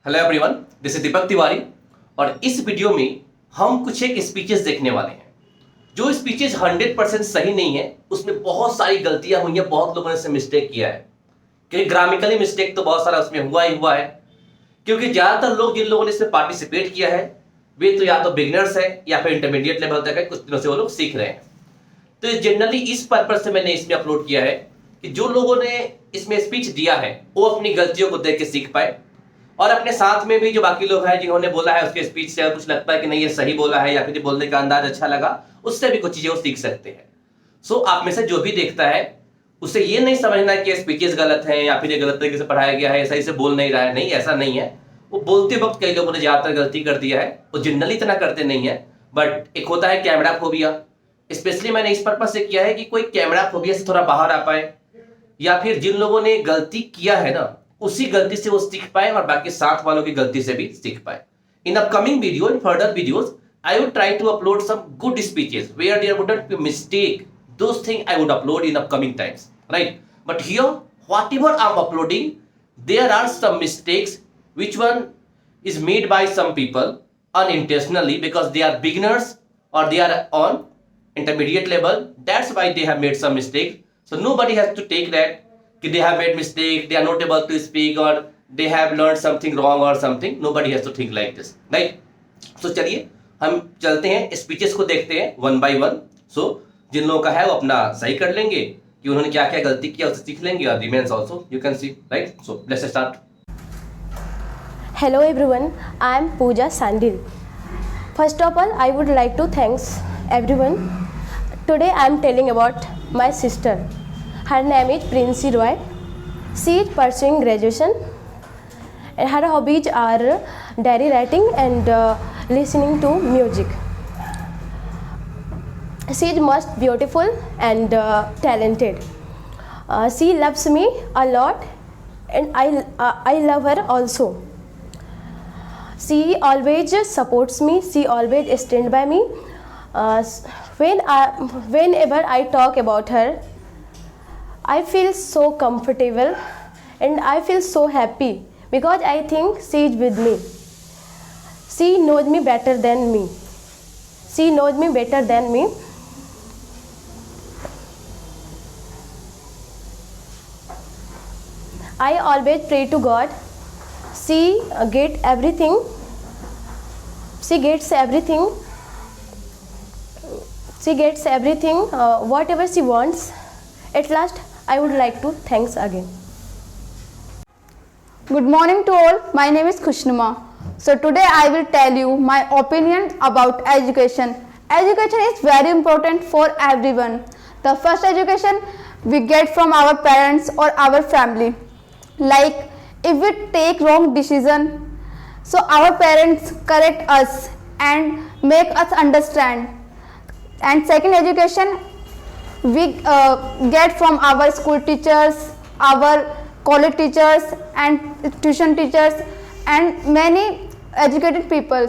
Hello everyone, this is Deepak Tiwari और इस video में हम कुछ एक स्पीचेस देखने वाले हैं। जो स्पीचेस 100% सही नहीं है, उसमें बहुत सारी गलतियां हुई हैं, बहुत लोगों ने इसमें मिस्टेक किया है। क्योंकि ग्रामेटिकली मिस्टेक तो बहुत सारा उसमें हुआ ही हुआ है। क्योंकि ज़्यादातर लोग जिन लोगों ने इसमें पार्टिसिपेट किया है वे तो या तो बिगिनर्स है या फिर इंटरमीडिएट लेवल तक है, कुछ दिनों से वो लोग सीख रहे हैं। तो जनरली इस पर्पज से मैंने इसमें अपलोड किया है कि जो लोगों ने इसमें स्पीच दिया है वो अपनी गलतियों को देख के सीख पाए, और अपने साथ में भी जो बाकी लोग हैं जिन्होंने बोला है उसके स्पीच से कुछ लगता है कि नहीं ये सही बोला है या फिर बोलने का अंदाज अच्छा लगा, उससे भी कुछ चीजें वो सीख सकते हैं। सो आप में से जो भी देखता है उसे ये नहीं समझना कि स्पीचेस गलत हैं या फिर ये गलत तरीके से पढ़ाया गया है, सही से बोल नहीं रहा है। नहीं, ऐसा नहीं है। वो बोलते वक्त कई लोगों ने ज्यादातर गलती कर दिया है। वो जनरली इतना करते नहीं है, बट एक होता है कैमरा फोबिया। स्पेशली मैंने इस पर्पज से किया है कि कोई कैमरा फोबिया से थोड़ा बाहर आ पाए, या फिर जिन लोगों ने गलती किया है ना उसी गलती से वो सीख पाए और बाकी साथ वालों की गलती से भी सीख पाए। In upcoming video, in further videos, I would try to upload some good speeches where there wouldn't be mistake. Those things I would upload in upcoming times, right? But here, whatever I'm uploading, there are some mistakes which one is made by some people unintentionally because they are beginners or they are on intermediate level. That's why they have made some mistakes. So nobody has to take that कि they have made mistake, they are not able to speak or they have learned something wrong or something. Nobody has to think like this, right? So चलिए हम चलते हैं, speeches को देखते हैं one by one. सो जिन लोगों का है वो अपना सही कर लेंगे कि उन्होंने क्या क्या गलती किया उसे सीख लेंगे, और remains also you can see, right? So let's start. Hello everyone, I am Pooja Sandil. First of all, I would like to thanks everyone. Today I am telling about my sister. Her name is Princy Roy. She is pursuing graduation. Her hobbies are diary writing and listening to music. She is most beautiful and talented. She loves me a lot and I love her also. She always supports me. She always stands by me. Whenever I talk about her, I feel so comfortable and I feel so happy because I think she is with me. She knows me better than me. She knows me better than me. I always pray to God. She gets everything. She gets everything. She gets everything, whatever she wants. At last, I would like to thanks again. Good morning to all. My name is Khushnuma. So today I will tell you my opinion about education. Education is very important for everyone. The first education we get from our parents or our family. Like if we take wrong decision, so our parents correct us and make us understand. And second education we get from our school teachers, our college teachers and tuition teachers and many educated people.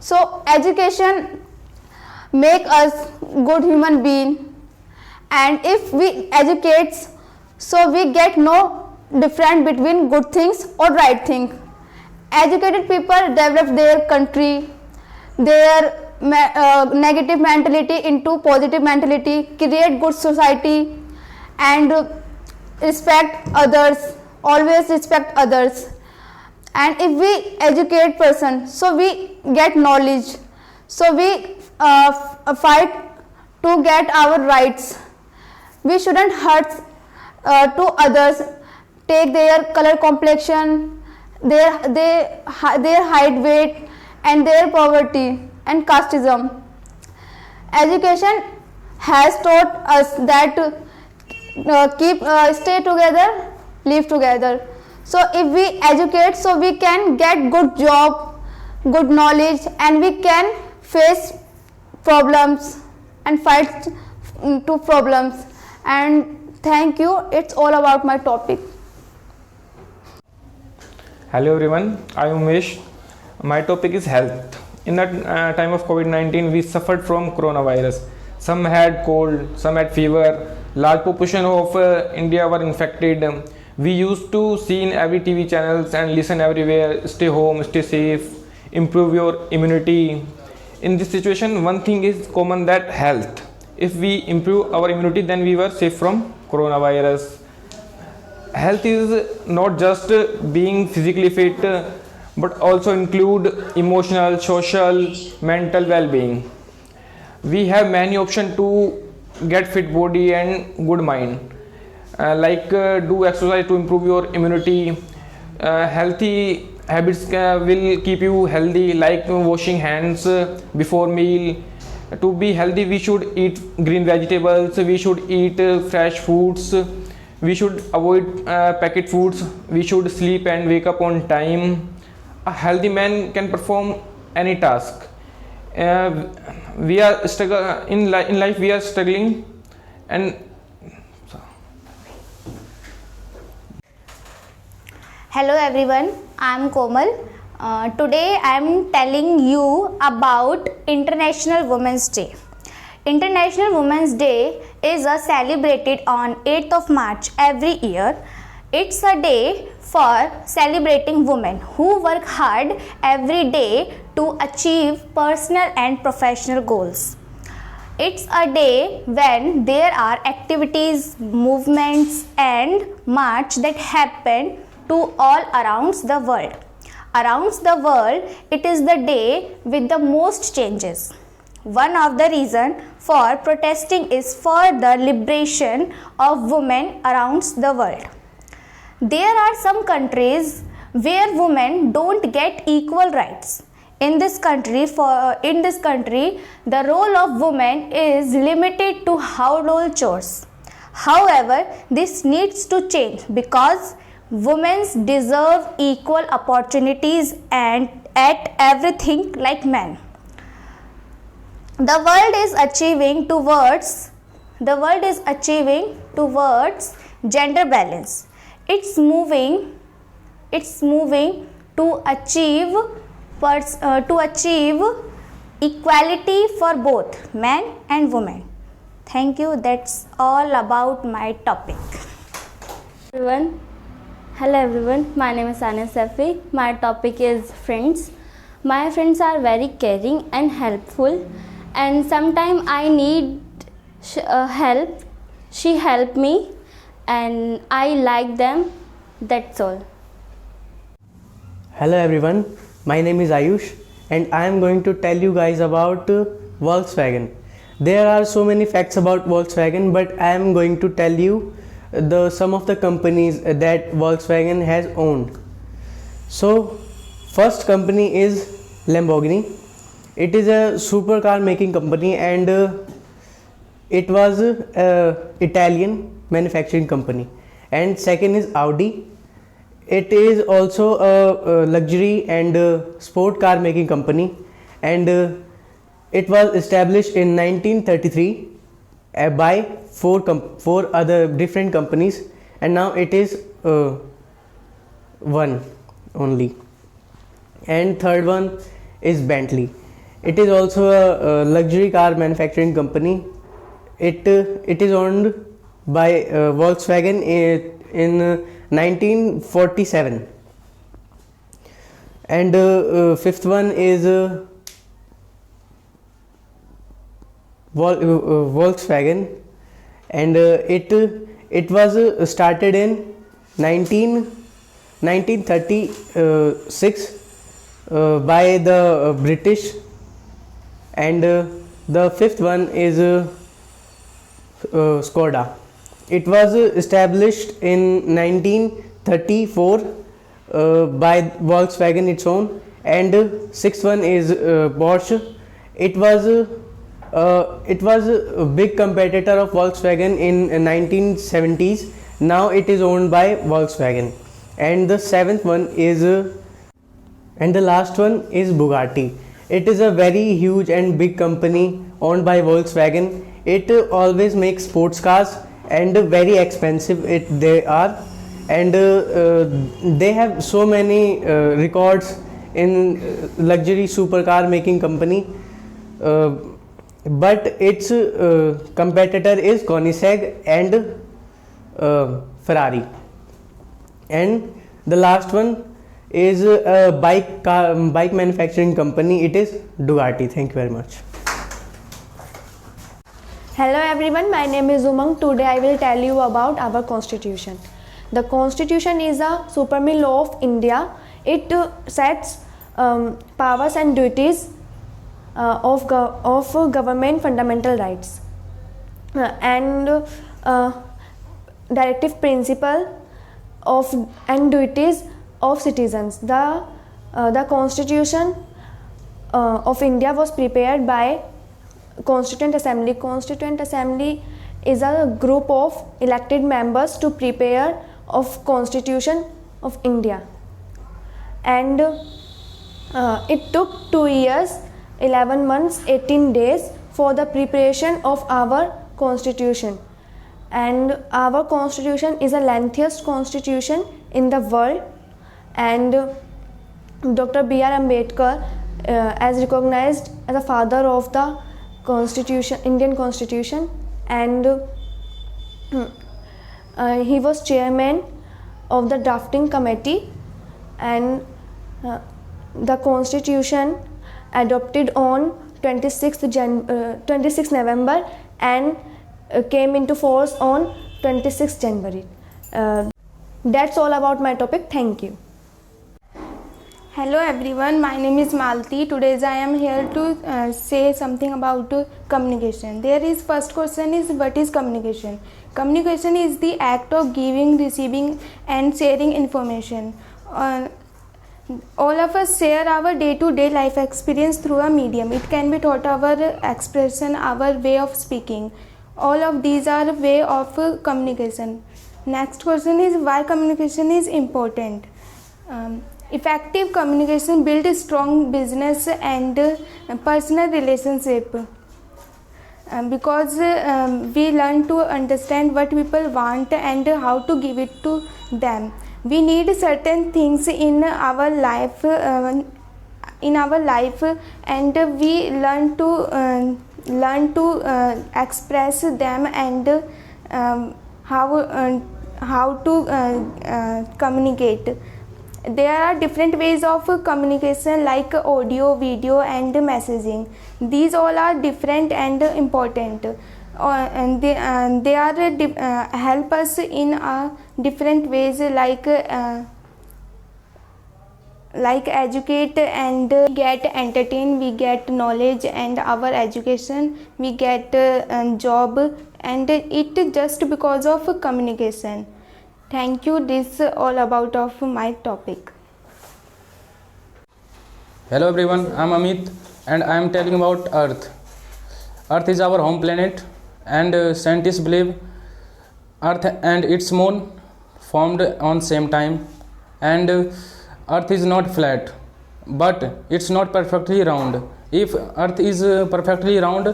So education make us good human being, and if we educate, so we get no difference between good things or right thing. Educated people develop their country, their negative mentality into positive mentality, create good society and respect others, always respect others. And if we educate person, so we get knowledge, so we fight to get our rights. We shouldn't hurt to others, take their color complexion, their height, weight and their poverty and casteism. Education has taught us that stay together, live together. So if we educate, so we can get good job, good knowledge, and we can face problems and fight to problems. And thank you. It's all about my topic. Hello everyone, I am Umesh. My topic is health. In the time of COVID-19, we suffered from coronavirus. Some had cold, some had fever. Large population of India were infected. We used to see in every TV channels and listen everywhere, stay home, stay safe, improve your immunity. In this situation, one thing is common, that health. If we improve our immunity, then we were safe from coronavirus. Health is not just being physically fit, but also include emotional, social, mental well-being. We have many options to get fit body and good mind, do exercise to improve your immunity. Healthy habits will keep you healthy, like washing hands before meal. To be healthy, we should eat green vegetables, we should eat fresh foods, we should avoid packet foods, we should sleep and wake up on time. A healthy man can perform any task. We are in life, we are struggling, and Hello everyone, I am Komal. Today I am telling you about International Women's Day. International Women's Day is celebrated on 8th of March every year. It's a day for celebrating women who work hard every day to achieve personal and professional goals. It's a day when there are activities, movements and march that happen to all around the world. Around the world, it is the day with the most changes. One of the reasons for protesting is for the liberation of women around the world. There are some countries where women don't get equal rights. In this country, the role of women is limited to household chores. However, this needs to change because women deserve equal opportunities and at everything like men. The world is achieving towards gender balance. It's moving to achieve equality for both men and women. Thank you. That's all about my topic. Hello everyone, my name is Ania Safi. My topic is friends. My friends are very caring and helpful, and sometimes I need help. She helped me and I like them. That's all. Hello everyone, my name is Ayush and I am going to tell you guys about Volkswagen. There are so many facts about Volkswagen, but I am going to tell you some of the companies that Volkswagen has owned. So first company is Lamborghini. It is a supercar making company and it was Italian manufacturing company. And second is Audi. It is also a luxury and sport car making company, and it was established in 1933 by four other different companies, and now it is one only. And third one is Bentley. It is also a luxury car manufacturing company. It is owned by Volkswagen in 1947. And fifth one is Volkswagen, and it was started in 1936 by the British. And the fifth one is Skoda. It was established in 1934 by Volkswagen its own. And sixth one is Porsche. It was a big competitor of Volkswagen in 1970s. Now it is owned by Volkswagen. And the seventh one is and the last one is Bugatti. It is a very huge and big company owned by Volkswagen. It always makes sports cars and very expensive they are, and they have so many records in luxury supercar making company, but its competitor is Koenigsegg and Ferrari. And the last one is a bike manufacturing company. It is Ducati. Thank you very much. Hello everyone, my name is Umang. Today I will tell you about our constitution. The constitution is a supreme law of India. It sets powers and duties of government, fundamental rights and directive principle of and duties of citizens. The constitution of India was prepared by Constituent Assembly. Constituent Assembly is a group of elected members to prepare of Constitution of India, and it took 2 years, 11 months, 18 days for the preparation of our Constitution. And our Constitution is the lengthiest Constitution in the world, and Dr. B.R. Ambedkar as recognized as the father of the Constitution, Indian Constitution, and he was chairman of the drafting committee, and the Constitution adopted on 26 November and came into force on 26 January. That's all about my topic. Thank you. Hello everyone, my name is Malti. Today I am here to say something about communication. There is first question is, what is communication? Communication is the act of giving, receiving and sharing information. All of us share our day-to-day life experience through a medium. It can be taught our expression, our way of speaking. All of these are way of communication. Next question is, why communication is important? Effective communication builds strong business and personal relationship because we learn to understand what people want and how to give it to them. We need certain things in our life, and we learn to express them and how to communicate. There are different ways of communication like audio, video and messaging. These all are different and important, and they are help us in different ways like educate and get entertain, we get knowledge, and our education we get job, and it just because of communication. Thank you. This is all about of my topic. Hello everyone, I am Amit and I am telling about Earth. Earth is our home planet, and scientists believe Earth and its moon formed on same time, and Earth is not flat, but it's not perfectly round. If Earth is perfectly round,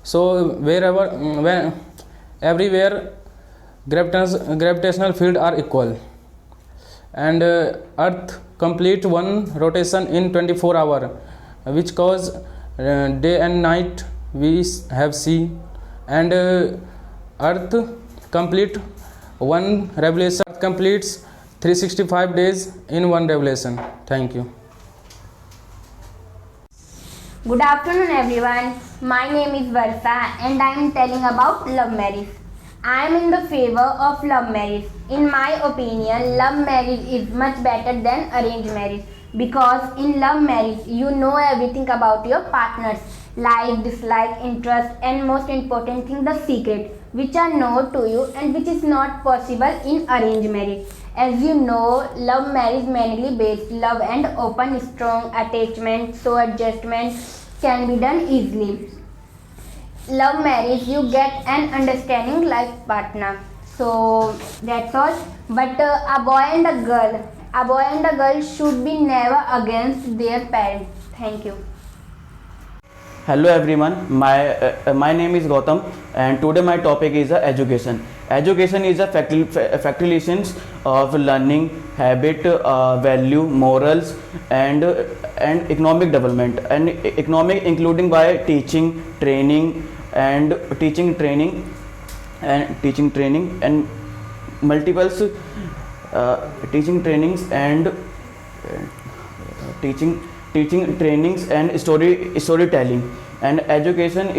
so everywhere gravitational field are equal, and Earth complete one rotation in 24 hours, which cause day and night we have seen, and Earth complete one revolution. Earth completes 365 days in one revolution. Thank you. Good afternoon everyone. My name is Varsa and I am telling about love marriage. I am in the favor of love marriage. In my opinion, love marriage is much better than arranged marriage, because in love marriage you know everything about your partners, like, dislike, interest, and most important thing, the secret, which are known to you and which is not possible in arranged marriage. As you know, love marriage mainly based love and open strong attachment, so adjustment can be done easily. Love marriage you get an understanding life partner, so that's all. But a boy and a girl should be never against their parents. Thank you. Hello everyone, my name is Gautam, and today my topic is education. Education is a facilitation of learning, habit, value, morals, and economic development. And economic including by teaching, training, and multiples teaching trainings and trainings and storytelling. And education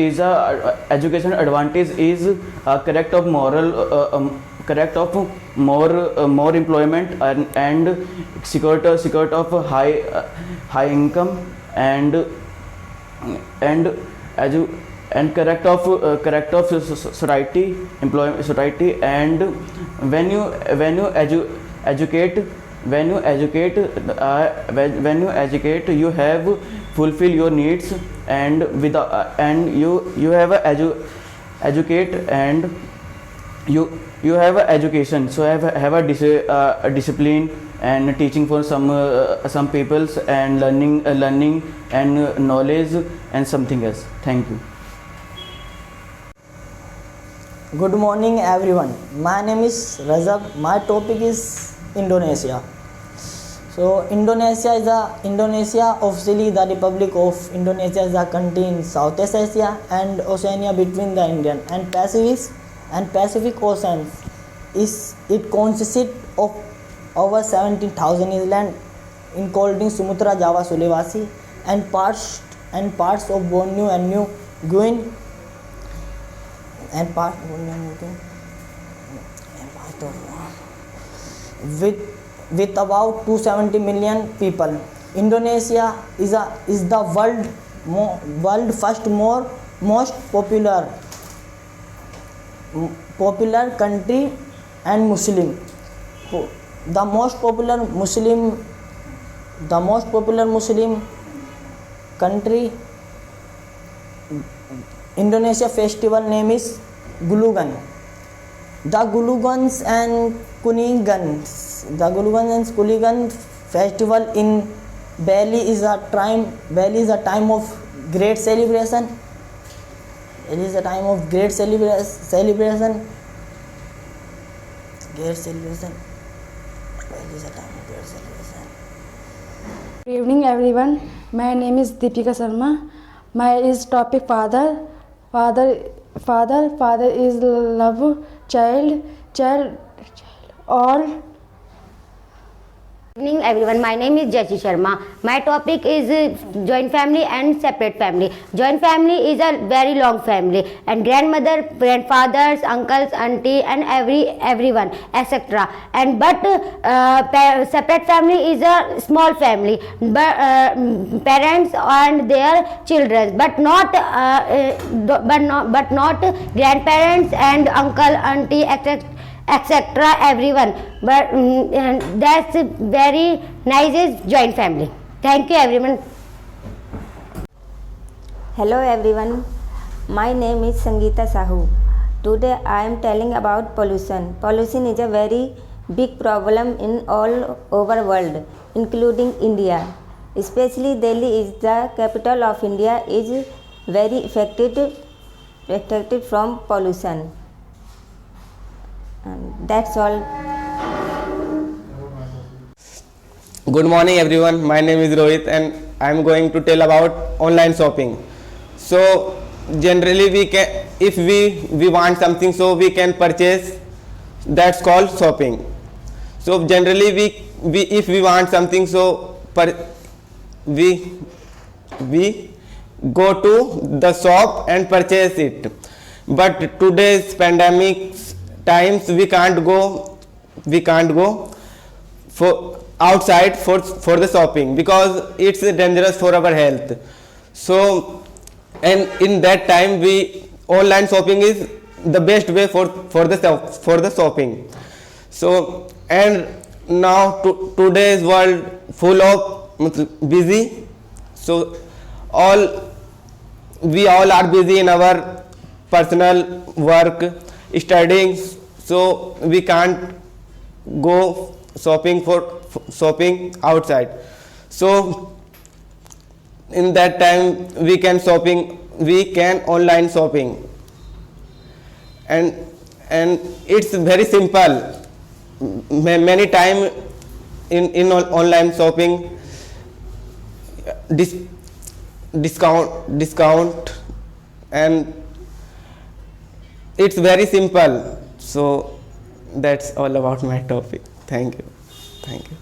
education advantage is correct of more employment and security of high income and correct of society employment society. And when you educate you have fulfill your needs, and you have educate and you have a education, so have a discipline and teaching for some peoples and learning and knowledge and something else. Thank you. Good morning everyone. My name is Rajab. My topic is Indonesia. So Indonesia officially the Republic of Indonesia is a country in Southeast Asia and Oceania between the Indian and Pacific Oceans. It consists of over 17,000 islands including Sumatra, Java, Sulawesi and parts of Borneo and New Guinea and with about 270 million people. Indonesia is the world first most popular country and Muslim. The most popular Muslim country. Indonesia festival name is Gulugan. The Gulugans and Kuningan festival in Bali is a time of great celebration. It is a time of great celebration. Bali is a time of great celebration. Good evening everyone. My name is Deepika Sharma. My topic father. Father is love, child all. Good evening everyone. My name is Jashi Sharma. My topic is joint family and separate family. Joint family is a very long family and grandmother, grandfathers, uncles, auntie and everyone etc. And but separate family is a small family, but parents and their children, but not grandparents and uncle, auntie etc. everyone, but that's very nice joint family. Thank you everyone. Hello everyone, my name is Sangeeta Sahu. Today I am telling about pollution. Pollution is a very big problem in all over world, including India. Especially Delhi is the capital of India, is very affected from pollution. And that's all. Good morning everyone. My name is Rohit and I am going to tell about online shopping. So generally we can, if we want something, so we can purchase, that's called shopping. So generally we if we want something, so we go to the shop and purchase it. But today's pandemic times we can't go for outside for the shopping because it's dangerous for our health. So and in that time online shopping is the best way for the shopping. So and now today's world full of busy, so we all are busy in our personal work, studying, so we can't go shopping outside. So in that time we can online shopping, and it's very simple. Many time in online shopping discount and it's very simple. So that's all about my topic. Thank you. Thank you.